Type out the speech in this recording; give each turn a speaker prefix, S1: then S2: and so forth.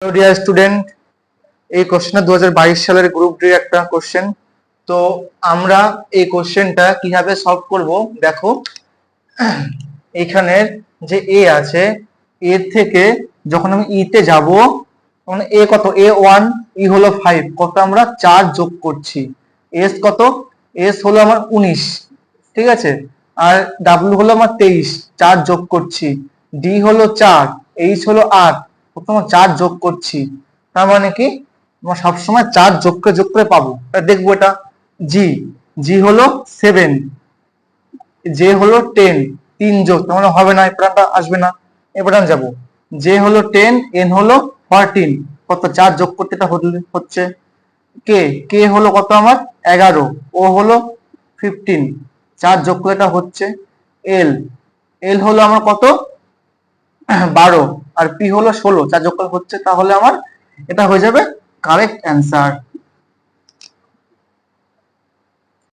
S1: Hello dear student, এই কোশ্চেনটা 2022 সালের গ্রুপ ডি একটা কোশ্চেন। তো আমরা এই কোশ্চেনটা কিভাবে সলভ করব দেখো। এখানের যে এ আছে, এর থেকে যখন আমি ই তে যাব, মানে এ কত, A1, ই হলো 5, কত আমরা 4 যোগ করছি। এস কত, এস হলো আমার 19, ঠিক আছে। আর ডাব্লিউ হলো আমার 23, 4 যোগ করছি। ডি হলো 4, এইচ হলো 8, কত আমরা 4 যোগ করছি। তার মানে কি আমরা সবসময় 4 যোগ করে পাবো। দেখবো এটা। জি, জি হলো 7, জে হলো 10, 3 যোগ, তার মানে হবে না, এই প্যাটার্নটা আসবে না। এই প্যাটার্ন যাবো। জে হলো 10, এন হলো 14, কত 4 যোগ করতে এটা হচ্ছে। কে, কে হলো কত আমার 11, ও হলো 15, 4 যোগ করে এটা হচ্ছে। এল, এল হলো আমার কত 12, আর পি হলো 16, 4 যোগ করে হচ্ছে। তাহলে আমার এটা হয়ে যাবে কারেক্ট অ্যান্সার।